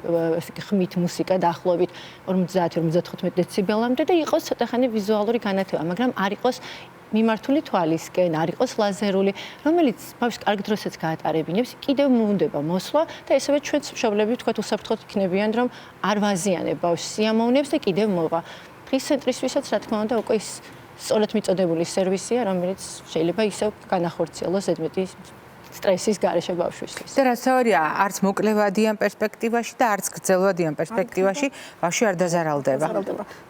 ხმით მუსიკა დაახლოებით 50-55 დეციბელამდე და იყოს ცოტახანი ვიზუალური განათება, მაგრამ არ იყოს მიმართული თვალისკენ, არ იყოს ლაზერული, რომელიც ბავშვს კარგ დროსაც გაატარებინებს, კიდევ მოუნდება მოსვლა და ესევე ჩვენც მშობლები თქვათ უსაფრთხოდ იქნებიან, რომ არ ვაზიანებ ბავშვს სიამოვნებს და კიდევ მოვა. დღის ცენტრისთვისაც რა თქმა უნდა უკვე ის სწორედ მიწოდებული სერვისია, რომელიც შეიძლება ისევ განახორციელოს ზედმეტი სტრესის გარეშე ბავშვისთვის. და რაც თავარია, არც მოკლევადიან პერსპექტივაში და არც გრძელვადიან პერსპექტივაში ბავშვი არ დაზარალდება.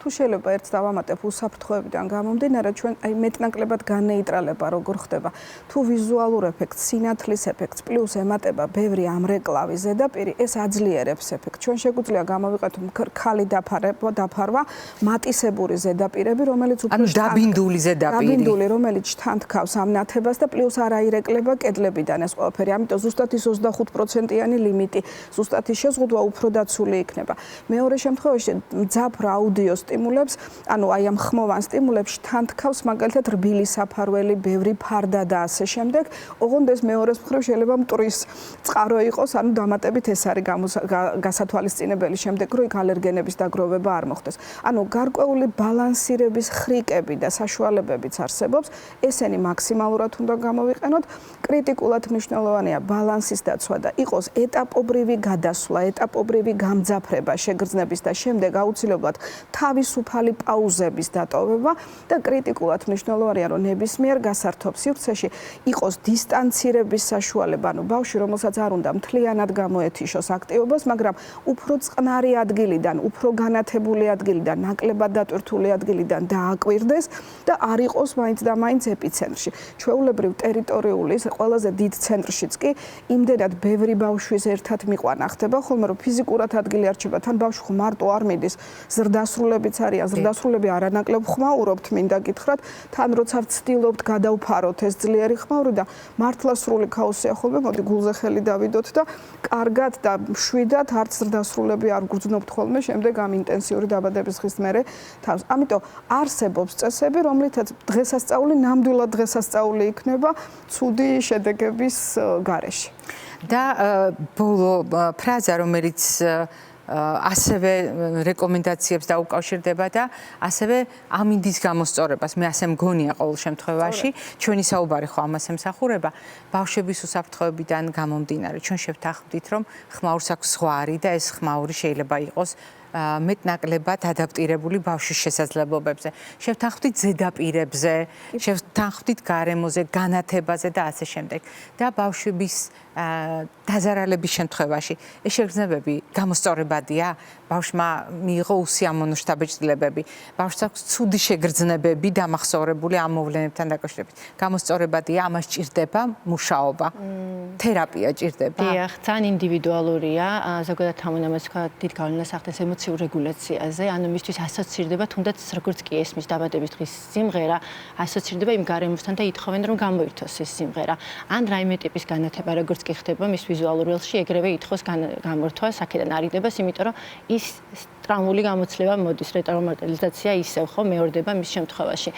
თუ შეიძლება ერთს დავამატებ უსაფრთხოებიდან გამომდინარე, ჩვენ აი მეტნაკლებად განეიტრალება როგორ ხდება. თუ ვიზუალურ ეფექტს, სინათლის ეფექტს პლუს ემატება ბევრი ამრეკლავი ზედაპირი, ეს აძლიერებს ეფექტს. ჩვენ შეგვიძლია გამოვიყენოთ ქალი დაფარვა, მატისებური ზედაპირები, რომელიც უფრო დაბინდული ზედაპირი. დაბინდული, რომელიც შთანთქავს ამ ნათებას და პლუს არ აირეკლება კედლებიდან ეს ყველაფერი. ამიტომ ზუსტად ის 25%-იანი ლიმიტი, ზუსტად ის შეზღუდვა უფრო დაცული იქნება. მეორე შემთხვევაში მძაფრ აუდიო სტიმულებს, ანუ აი ამ ხმოვან სტიმულებს შთანთქავს მაგალითად რბილი საფარველი, ბევრი ფარდა და ასე შემდეგ. ოღონდ ეს მეორეს მხრივ შეიძლება მტრის წყარო იყოს, ანუ დამატებით ეს არის გასათვალისწინებელი შემდეგ, რომ იქ ალერგენების დაგროვება არ მოხდეს. ანუ გარკვეული ბალანსირების ხრიკები და საშუალებებიც არსებობს, ესენი მაქსიმალურად უნდა გამოვიყენოთ. კრიტიკულად მნიშვნელოვანია ბალანსის დაცვა და იყოს ეტაპობრივი გადასვლა, ეტაპობრივი გამძაფრება შეგრძნების და შემდეგ აუცილებლად თავისუფალი პაუზების დატოვება და კრიტიკულად მნიშვნელოვანია, რომ ნებისმიერ გასართობ სივრცეში იყოს დისტანცირების საშუალება, ანუ ბავშვი, რომელსაც არ უნდა მთლიანად გამოეთიშოს აქტივობას, მაგრამ უფრო წყნარი ადგილიდან, უფრო განათებული ადგილიდან, ნაკლებად დატვირთული ადგილიდან დააკვირდეს და არ იყოს მაინც და მაინც ეპიცენტრში. ჩვეულებრივ ტერიტორიული ყველაზე დიდ ცენტრშიც კი იმდენად ბევრი ბავშვის ერთად მიყვანა ხდება, ხოლმე რომ ფიზიკურად ადგილი არ რჩება, თან ბავშვი მარტო არ მიდის, ზრდასრულებიც არიან, ზრდასრულები არანაკლებ ხმაურობთ, მინდა გითხრათ, თან როცა ვცდილობთ გადავფაროთ ეს ძლიერი ხმაური და მართლა სრული ქაოსია ხოლმე, მოდი გულზე ხელი დავიდოთ და კარგად და მშვიდად არც ზრდასრულები არ გრძნობთ ხოლმე შემდეგ ამ ინტენსიური დაბადების ხის მერე თავს. ამიტომ არსებობს წესები, რომლითაც დღესასწაული ნამდვილად დღესასწაული იქნება ცუდი შედეგების გარეშე. და ბოლო ფრაზა, რომელიც ასევე რეკომენდაციებს დაუკავშირდება და ასევე ამინდის გამოსწორებას. მე ასე მგონია ყოველ შემთხვევაში, ჩვენი საუბარი ხო ამას ემსახურება, ბავშვების უსაფრთხოებიდან გამომდინარე. ჩვენ შევთანხმდით, რომ ხმაურს აქვს ზღვარი და ეს ხმაური შეიძლება იყოს მეტნაკლებად ადაპტირებული ბავშვის შესაძლებლობებზე. შევთანხმდით ზედაპირებზე, შევთანხმდით გარემოზე, განათებაზე და ასე შემდეგ. და ბავშვების დაზარალების შემთხვევაში ეს შეგრძნებები გამოსწორებადია, ბავშვმა მიიღო უსიამოვნო შთაბეჭდილებები, ბავშვს აქვს ცუდი შეგრძნებები დამახსოვრებული ამ მოვლენებთან დაკავშირებით. გამოსწორებადია, ამას ჭირდება მუშაობა, თერაპია ჭირდება. დიახ, ძალიან ინდივიდუალურია, ზოგადად ამონამას თქვა დიდ გავლენას ახდენს ემოციურ რეგულაციაზე, ანუ მისთვის ასოცირდება თუნდაც როგორც კი ესმის დაბადების დღის სიმღერა, ასოცირდება იმ გარემოსთან და ითხოვენ რომ გამოირთოს ეს სიმღერა. ან რაიმე ტიპის განათება როგორც კი ხდება მის ვიზუალურ ველში, ეგრევე ითხოვს გამორთვა, აქედან არიდებას, იმიტომ რომ ის ტრაუმული გამოცდილება მოდის, რეტრაუმატიზაცია ისევ ხო მეორდება მის შემთხვევაში.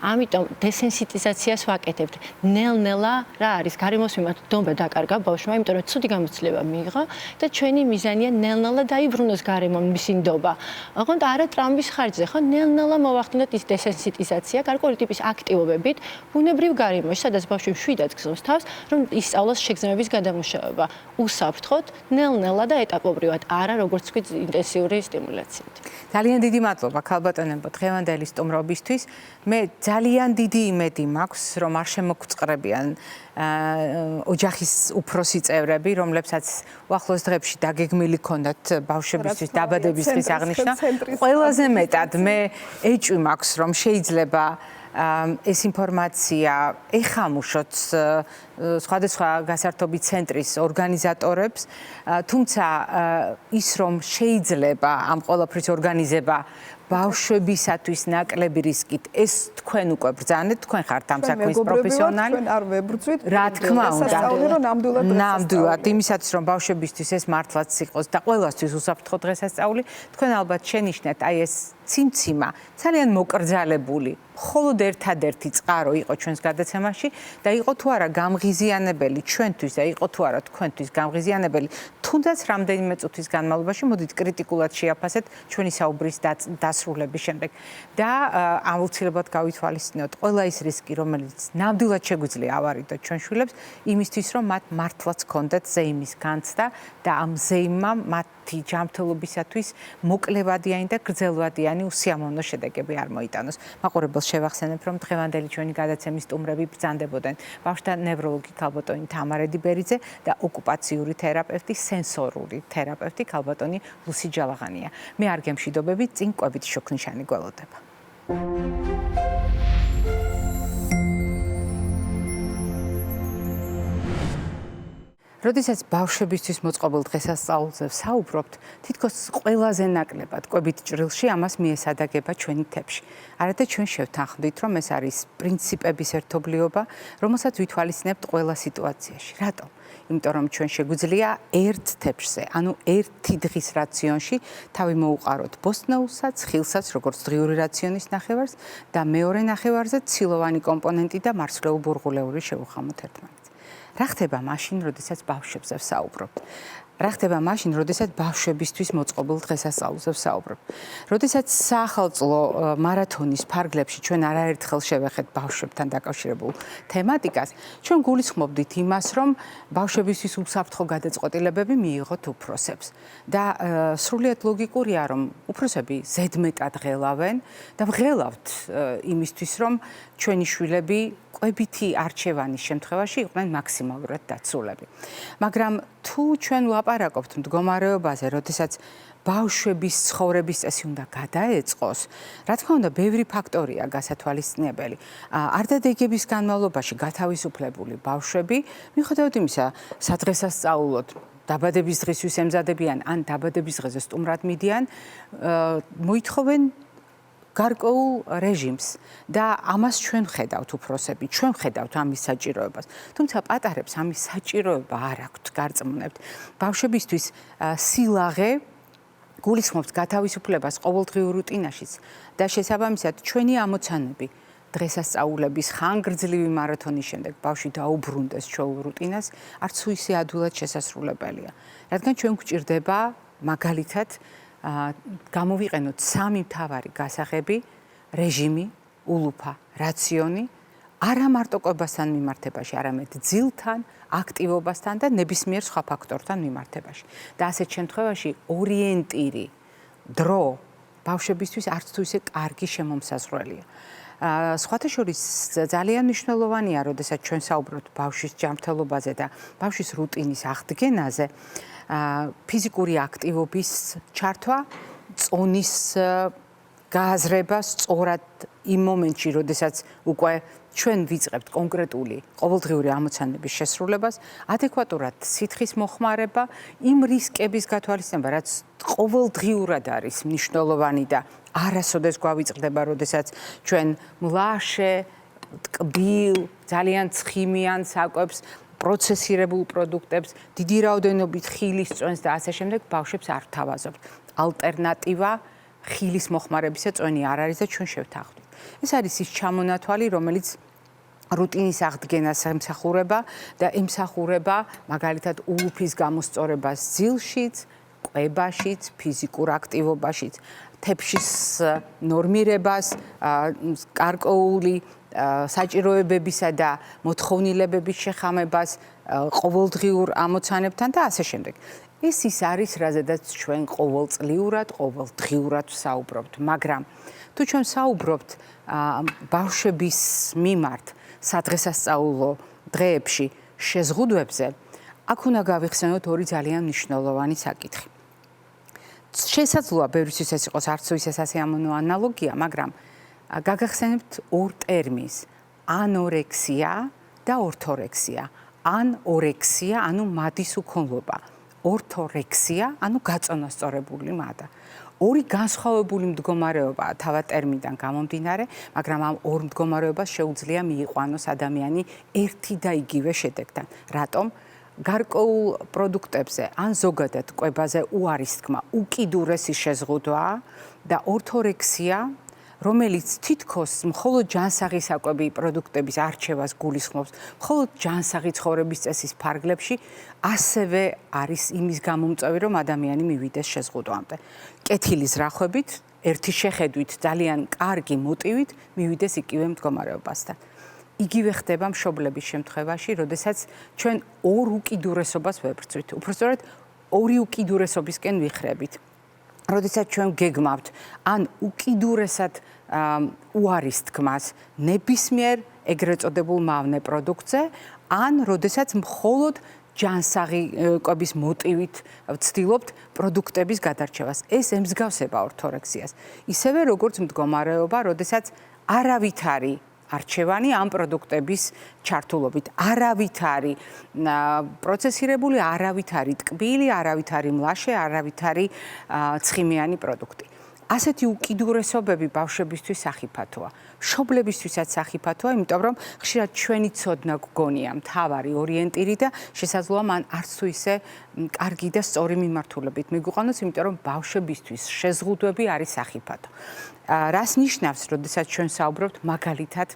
ამიტომ დესენსიტიზაციას ვაკეთებთ. ნელ-ნელა რა არის გარემოს მიმართ დობა დაკარგა ბავშვმა, იმიტომ რომ ცუდი გამოცდილება მიიღო და ჩვენი მიზანია ნელ-ნელა დაიბრუნოს გარემომ მისი ნდობა. ოღონდ არა ტრაუმის ხარჯზე, ხო ნელ-ნელა მოვახდინოთ ის დესენსიტიზაცია გარკვეული ტიპის აქტივობებით, ბუნებრივ გარემოში, სადაც ბავშვი მშვიდად გრძნობს თავს, რომ ისწავლოს შეგრძნებების გადამუშავება. უსაფრთხოდ, ნელ-ნელა და ეტაპობრივად, არა როგორც თქვი ინტენსიური სტიმულაციით. ძალიან დიდი მადლობა ქალბატონებო დღევანდელი სტუმრობისთვის. მე ძალიან დიდი იმედი მაქვს, რომ არ შემოგწყრებიან ოჯახის უფროსი წევრები, რომლებსაც უახლოს დღეებში დაგეგმილი ქონდათ ბავშვებისთვის დაბადების დღის აღნიშვნა. ყველაზე მეტად მე ეჭვი მაქვს, რომ შეიძლება ეს ინფორმაცია ეხამუშოთ სხვადასხვა გასართობი ცენტრის ორგანიზატორებს, თუმცა ის რომ შეიძლება ამ ყველაფრის ორგანიზება ბავშვებისათვის ნაკლები რისკით, ეს თქვენ უკვე ბრძანეთ, თქვენ ხართ ამ საქმის პროფესიონალი. ჩვენ არ ვებრძვით. რა თქმა უნდა, ნამდვილად იმისათვის რომ ბავშვებისთვის ეს მართლაც იყოს და ყველასთვის უსაფრთხო დღესასწაული, თქვენ ალბათ შენიშნეთ აი ეს ციმციმა, ძალიან მოკრძალებული, მხოლოდ ერთადერთი წყარო იყო ჩვენს გადაცემაში და იყო თუ არა გამღი გამღიზიანებელი ჩვენთვის და იყო თუ არა თქვენთვის გამღიზიანებელი, თუნდაც რამდენიმე წუთის განმავლობაში მოდით კრიტიკულად შეაფასეთ ჩვენი საუბრის დასრულების შემდეგ და აუცილებლად გავითვალისწინოთ ყველა ის რისკი, რომელიც ნამდვილად შეგვიძლია ავარიდოთ ჩვენ შვილებს, იმისთვის რომ მათ მართლაც ჰქონდეთ ზეიმის განცდა და ამ ზეიმმა მათი ჯანმრთელობისათვის მოკლევადიანი და გრძელვადიანი უსიამოვნო შედეგები არ მოიტანოს. მაყურებელს შევახსენებ, რომ დღევანდელი ჩვენი გადაცემის სტუმრები ბრძანდებოდნენ ბავშვთა ნევროლოგი ქალბატონი თამარ ედიბერიძე და ოკუპაციური თერაპევტი, სენსორული თერაპევტი ქალბატონი ლუსი ჯალაღანია. მე არ გემშვიდობებით, წინ კვებით შუქნიშანი გველოდება. როდესაც ბავშვებისთვის მოწყობილ დღესასწაულზე ვსაუბრობთ, თითქოს ყველაზე ნაკლებად კვებით ჭრილში ამას მიესადაგება ჩვენი თეფში. არადა ჩვენ შევთანხმდით, რომ ეს არის პრინციპების ერთობლიობა, რომელსაც ვითვალისწინებთ ყველა სიტუაციაში. რატომ? იმიტომ რომ ჩვენ შეგვიძლია ერთ თეფშზე, ანუ ერთი დღის რაციონში თავი მოუყაროთ ბოსტნეულსაც, ხილსაც, როგორც დღიური რაციონის ნახევარს და მეორე ნახევარზე ცილოვანი კომპონენტი და მარცვლეულ ბურღულეული შევუხამოთ ერთმანეთს. რა ხდება მაშინ, როდესაც ბავშვებზე ვსაუბრობთ? რა ხდება მაშინ, როდესაც ბავშვებისთვის მოწყობილ დღესასწაულზე ვსაუბრობთ? როდესაც საახალწლო მარათონის ფარგლებში ჩვენ არაერთხელ შევეხეთ ბავშვებთან დაკავშირებულ თემატიკას, ჩვენ გულისხმობდით იმას, რომ ბავშვებისთვის უსაფრთხო გადაწყვეტილებები მიიღოთ უფროსებს. და სრულიად ლოგიკურია, რომ უფროსები ზედმეტად ღელავენ და ვღელავთ იმისთვის, რომ ჩვენი შვილები კვებითი არჩევანის შემთხვევაში იყვნენ მაქსიმალურად დაცულები. მაგრამ თუ ჩვენ ვლაპარაკობთ მდგომარეობაზე, როდესაც ბავშვების ცხოვრების წესი უნდა გადაეწყოს, რა თქმა უნდა, ბევრი ფაქტორია გასათვალისწინებელი. არდადეგების განმავლობაში გათავისუფლებული ბავშვები, მიუხედავად იმისა, სადღესასწაულოდ დაბადების დღისთვის ემზადებიან ან დაბადების დღეზე სტუმრად მიდიან, მოითხოვენ გარკვეულ რეჟიმს და ამას ჩვენ ხედავთ უფროსები, ჩვენ ხედავთ ამის საჭიროებას. თუმცა პატარებს ამის საჭიროება არ აქვთ, გარწმუნებთ. ბავშვებისთვის სილაღე გულისხმობს გათავისუფლებას ყოველდღიურ რუტინაშიც და შესაბამისად ჩვენი ამოცანები დღესასწაულების ხანგრძლივი მარათონის შემდეგ ბავშვი დაუბრუნდეს ჩვეულ რუტინას, არც ისე ადვილად შესასრულებელია. რადგან ჩვენ გვჭირდება მაგალითად გამოვიყენოთ სამი მთავარი გასაღები: რეჟიმი, ულუფა, რაციონი, არა მარტო კვებასთან მიმართებაში, არამედ ძილთან, აქტივობასთან და ნებისმიერ სხვა ფაქტორთან მიმართებაში. და ასეთ შემთხვევაში ორიენტირი, დრო ბავშვებისთვის არც თუ ისე კარგი შემომსაზღვრელია. სხვათა შორის ძალიან მნიშვნელოვანია, როდესაც ჩვენ საუბრობთ ბავშვის ჯანმრთელობაზე და ბავშვის რუტინის აღდგენაზე, ფიზიკური აქტივობის ჩართვა, წონის გააზრება სწორად იმ მომენტში, როდესაც უკვე ჩვენ ვიწყებთ კონკრეტული ყოველდღიური ამოცანების შესრულებას, ადეკვატურად სითხის მოხმარება, იმ რისკების გათვალისწინება, რაც ყოველდღიურად არის მნიშვნელოვანი და არასოდეს გვავიწყდება, როდესაც ჩვენ მლაშე, ტკბილ, ძალიან ცხიმიან საკვებს, პროცესირებულ პროდუქტებს, დიდი რაოდენობით ხილის წვენს და ასე შემდეგ ბავშვებს არ ვთავაზობთ. ალტერნატივა ხილის მოხმარებისა წვენი არ არის და ჩვენ შევთანხმდით. ეს არის ის ჩამონათვალი, რომელიც რუტინის აღდგენას ემსახურება და ემსახურება მაგალითად ულუფის გამოსწორებას ძილშიც, კვებაშიც, ფიზიკურ აქტივობაშიც, თეფშის ნორმირებას, გარკვეული საჭიროებებისა და მოთხოვნილებების შეხამებას, ყოველდღიურ ამოცანებთან და ასე შემდეგ. ეს ის არის, რაზედაც ჩვენ ყოველწლიურად, ყოველდღიურად ვსაუბრობთ, მაგრამ თუ ჩვენ ვსაუბრობთ ბავშვების მიმართ სადღესასწაულო დღეებში შეზღუდვებზე, აქ უნდა გავიხსენოთ ორი ძალიან მნიშვნელოვანი საკითხი. შესაძლოა ბევრისთვის ეს იყოს არც ისე სასიამოვნო ანალოგია, მაგრამ გაგახსენებთ ორ ტერმინს: ანორექსია და ორთორექსია. ანორექსია, ანუ მადის უქონლობა. ორთორექსია, ანუ გაწონასწორებული მადა. ორი განსხვავებული მდგომარეობაა თავად ტერმინიდან გამომდინარე, მაგრამ ამ ორ მდგომარეობას შეუძლია მიიყვანოს ადამიანი ერთი და იგივე შედეგთან. რატომ? გარკვეულ პროდუქტებზე ან ზოგადად კვებაზე უარის თქმა უკიდურესი შეზღუდვაა და ორთორექსია რომელიც თითქოს მხოლოდ ჯანსაღი საკვები პროდუქტების არჩევას გულისხმობს, მხოლოდ ჯანსაღი ცხოვრების წესის ფარგლებში, ასევე არის იმის გამომწვევი, რომ ადამიანი მივიდეს შეზღუდვამდე. კეთილის რახვებით, ერთი შეხედვით, ძალიან კარგი მოტივით მივიდეს იგივე მდგომარეობასთან. იგივე ხდება მშობლების შემთხვევაში, როდესაც ჩვენ ორ უკიდურესობას ვებრძვით. უпростоრად ორი უკიდურესობისკენ ვიხრებით. როდესაც ჩვენ გეგმავთ ან უკიდურესად უარის თქმას ნებისმიერ ეგრეთ წოდებულ მავნე პროდუქტზე, ან როდესაც მხოლოდ ჯანსაღი კვების მოტივით ვცდილობთ პროდუქტების გადარჩევას. ეს ემსგავსება ორთორექსიას. ისევე როგორც მდგომარეობა, როდესაც არავითარი არჩევანი ამ პროდუქტების ჩართულობით, არავითარი პროცესირებული, არავითარი ტკბილი, არავითარი მლაშე, არავითარი ცხიმიანი პროდუქტი. ასეთი უკიდურესობები ბავშვებისთვის სახიფათოა. მშობლებისთვისაც სახიფათოა, იმიტომ რომ ხშირად ჩვენი ცოდნა გგონია მთავარი ორიენტირი და შესაძლოა მან არც თუ ისე კარგი და სწორი მიმართულებით მიგვიყვანოს, იმიტომ რომ ბავშვებისთვის შეზღუდვები არის სახიფათო. რას ნიშნავს, როდესაც ჩვენ საუბრობთ მაგალითად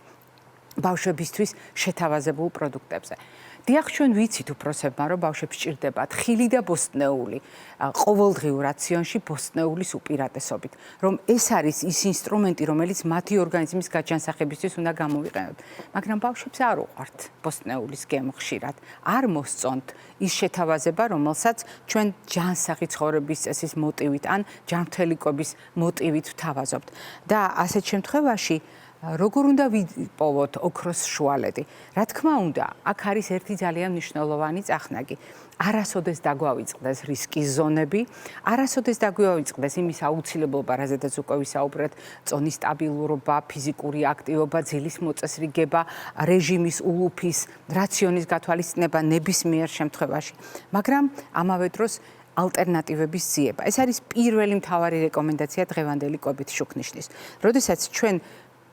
ბავშვებისთვის შეთავაზებულ პროდუქტებზე. დიახ, ჩვენ ვიცით უფროსებმა, რომ ბავშვებს სჭირდებათ ხილი და ბოსტნეული ყოველდღიურ რაციონში ბოსტნეულის უპირატესობით, რომ ეს არის ის ინსტრუმენტი, რომელიც მათი ორგანიზმის გაჯანსაღებისთვის უნდა გამოვიყენოთ. მაგრამ ბავშვებს არ უყვართ ბოსტნეულის გემო ხშირად. არ მოსწონთ ის შეთავაზება, რომელსაც ჩვენ ჯანსაღი ცხოვრების წესის მოტივით ან ჯანმრთელი კვების მოტივით ვთავაზობთ. და ასეთ შემთხვევაში როგორ უნდა ვიპოვოთ ოქროს შუალედი? რა თქმა უნდა, აქ არის ერთი ძალიან მნიშვნელოვანი წახნაგი. არასოდეს დაგვავიწყდეს რისკის ზონები, არასოდეს დაგვავიწყდეს იმის აუცილებლობა, რაზედაც უკვე ვისაუბრეთ, წონის სტაბილურობა, ფიზიკური აქტივობა, ძილის მოწესრიგება, რეჟიმის ულუფის, რაციონის გათვალისწინება ნებისმიერ შემთხვევაში. მაგრამ ამავე დროს ალტერნატივების ძიება. ეს არის პირველი მთავარი რეკომენდაცია დღევანდელი კვებით შუქნიშნის. როდესაც ჩვენ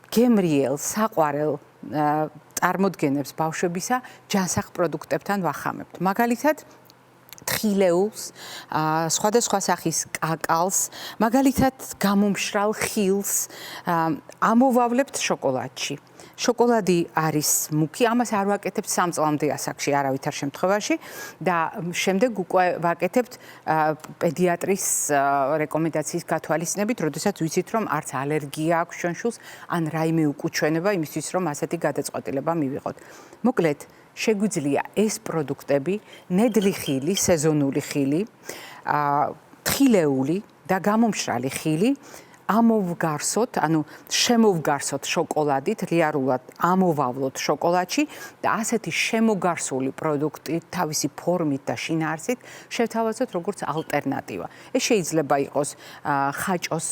გემრიელ, საყვარელ წარმოდგენებს ბავშვებისა ჯანსაღ პროდუქტებთან ვახამებთ. მაგალითად, თხილეულს, სხვადასხვა სახის კაკალს, მაგალითად, გამომშრალ ხილს ამოვავლებთ შოკოლადში. შოკოლადი არის მუქი, ამას არ ვაკეთებთ 3 წლამდე ასაკში არავითარ შემთხვევაში და შემდეგ უკვე ვაკეთებთ პედიატრის რეკომენდაციის გათვალისწინებით, როდესაც ვიცით, რომ არც ალერგია აქვს ჩვენ შულს, ან რაიმე უკუჩვენება იმისთვის, რომ ასეთი გადაწყვეტილება მივიღოთ. მოკლედ, შეგვიძლია ეს პროდუქტები, ნედლი ხილი, სეზონური ხილი, თხილეული და გამომშრალი ხილი ამოვგარსოთ, ანუ შემოვგარსოთ შოკოლადით, რეალურად ამოვავლოთ შოკოლადში და ასეთი შემოგარსული პროდუქტი თავისი ფორმით და შინაარსით შევთავაზოთ როგორც ალტერნატივა. ეს შეიძლება იყოს ხაჭოს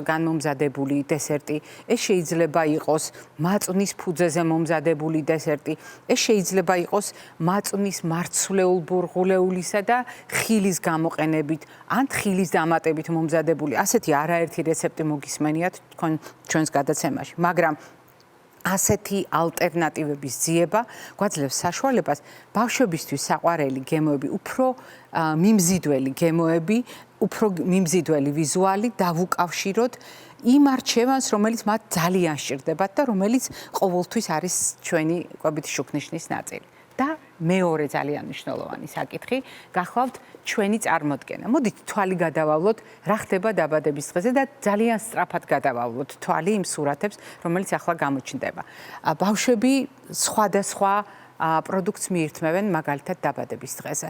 განმომზადებული დესერტი, ეს შეიძლება იყოს მაწვნის ფუძეზე მომზადებული დესერტი, ეს შეიძლება იყოს მაწვნის მარცვლეულ ბურღულეულისა და ხილის გამოყენებით, ან თხილის დამატებით მომზადებული. ასეთი არაერთი რეცეპტი მოგისმენიათ თქვენ ჩვენს გადაცემაში, მაგრამ ასეთი ალტერნატივების ძიება გვაძლევს საშუალებას ბავშვებისთვის საყვარელი გემოები, უფრო მიმზიდველი გემოები, უფრო მიმზიდველი ვიზუალი დავუკავშიროთ იმ არჩევანს, რომელიც მათ ძალიან სჭირდებათ და რომელიც ყოველთვის არის ჩვენი კვებითი შუქნიშნის ნაწილი. და მეორე ძალიან მნიშვნელოვანი საკითხი გახლავთ ჩვენი წარმოდგენა. მოდით თვალი გადავავლოთ, რა ხდება დაბადების დღეზე და ძალიან სწრაფად გადავავლოთ თვალი იმ სურათებს, რომელიც ახლა გამოჩნდება. ბავშვები სხვადასხვა პროდუქტს მიირთმევენ მაგალითად დაბადების დღეზე.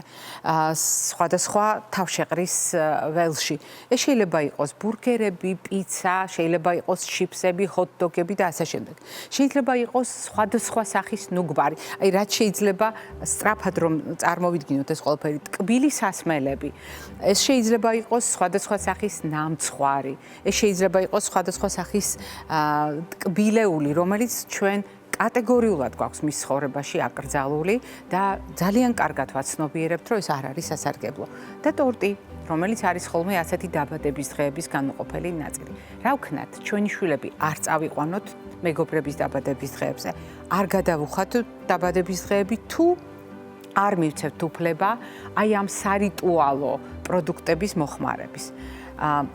სხვადასხვა თავშეყრის ველში. ეს შეიძლება იყოს ბურგერები, პიცა, შეიძლება იყოს ჩიპსები, ჰოთ-დოგები და ასე შემდეგ. შეიძლება იყოს სხვადასხვა სახის ნუგბარი. აი რაც შეიძლება სწრაფად რომ წარმოვიდგინოთ ეს ყველაფერი, ტკბილი სასმელები. ეს შეიძლება იყოს სხვადასხვა სახის ნამცხვარი. ეს შეიძლება იყოს სხვადასხვა სახის ტკბილეული, რომელიც ჩვენ კატეგორიულად გვაქვს მის ცხოვრებაში აკრძალული და ძალიან კარგად ვაცნობიერებთ, რომ ეს არ არის სასარგებლო. და ტორტი, რომელიც არის ხოლმე ასეთი დაბადების დღეების განუყოფელი ნაწილი. რა ვქნათ, ჩვენი შვილები არ წავიყვანოთ მეგობრების დაბადების დღეებზე. არ გადავუხათ დაბადების დღეები თუ არ მივცევთ უფლება აი ამ სარიტუალო პროდუქტების მოხმარების.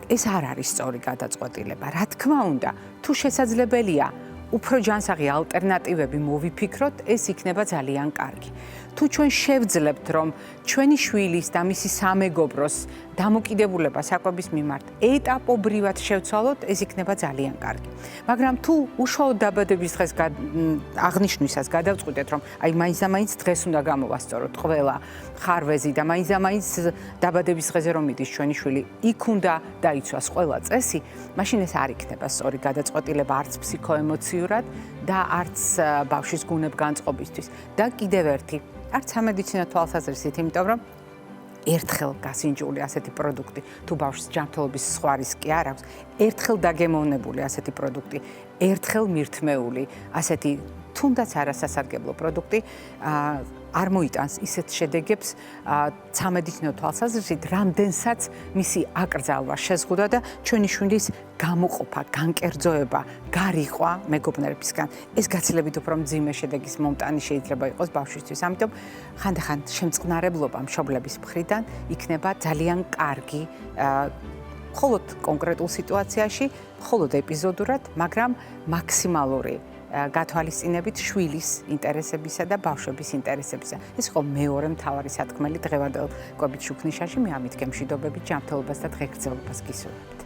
ეს არ არის სწორი გადაწყვეტილება. რა თქმა უნდა, თუ შესაძლებელია უფრო ჯანსაღი ალტერნატივები მოვიფიქროთ, ეს იქნება ძალიან კარგი. თუ ჩვენ შევძლებთ, რომ ჩვენი შვილის და მისი სამეგობროს დამოკიდებულება საკვების მიმართ ეტაპობრივად შევცვალოთ, ეს იქნება ძალიან კარგი. მაგრამ თუ უშუალოდ დაბადების დღეს აღნიშვნისას გადავწყვიტეთ, რომ აი მაინც და მაინც დღეს უნდა გამოვასწოროთ ყველა ხარვეზი და მაინც და მაინც დაბადების დღეზე რომ მიდის ჩვენი შვილი, იქ უნდა დაიცვას ყველა წესი, მაშინ ეს არ იქნება სწორი გადაწყვეტილება არც ფსიქოემოციურად და არც ბავშვის გუნებგანწყობისთვის. და კიდევ ერთი არც სამედიცინო თვალსაზრისით, იმიტომ რომ ერთხელ გასინჯული ასეთი პროდუქტი, თუ ბავშვს ჯანმრთელობის სხვა რისკი არ აქვს, ერთხელ დაგემოვნებული ასეთი პროდუქტი, ერთხელ მირთმეული ასეთი თუნდაც არასასარგებლო პროდუქტი არ მოიტანს ისეთ შედეგებს სამედიცინო თვალსაზრისით, რამდენსაც მისი აკრძალვა შეზღუდა და ჩვენი შვილის გამოყოფა, განკერძოება, გარიყვა მეგობნებისგან. ეს გაცილებით უფრო მძიმე შედეგის მომტანი შეიძლება იყოს ბავშვისთვის. ამიტომ ხანდახან შემწყნარებლობა მშობლების მხრიდან იქნება ძალიან კარგი მხოლოდ კონკრეტულ სიტუაციაში, მხოლოდ ეპიზოდურად, მაგრამ მაქსიმალური გათვალისწინებით შვილის ინტერესებისა და ბავშვების ინტერესებისა. ეს იყო მეორე მთავარი სათქმელი დღევანდელ კვებით შუქნიშანში. მე ამით გემშვიდობებით ჯანმრთელობას და დღეგრძელობას გისურვებთ.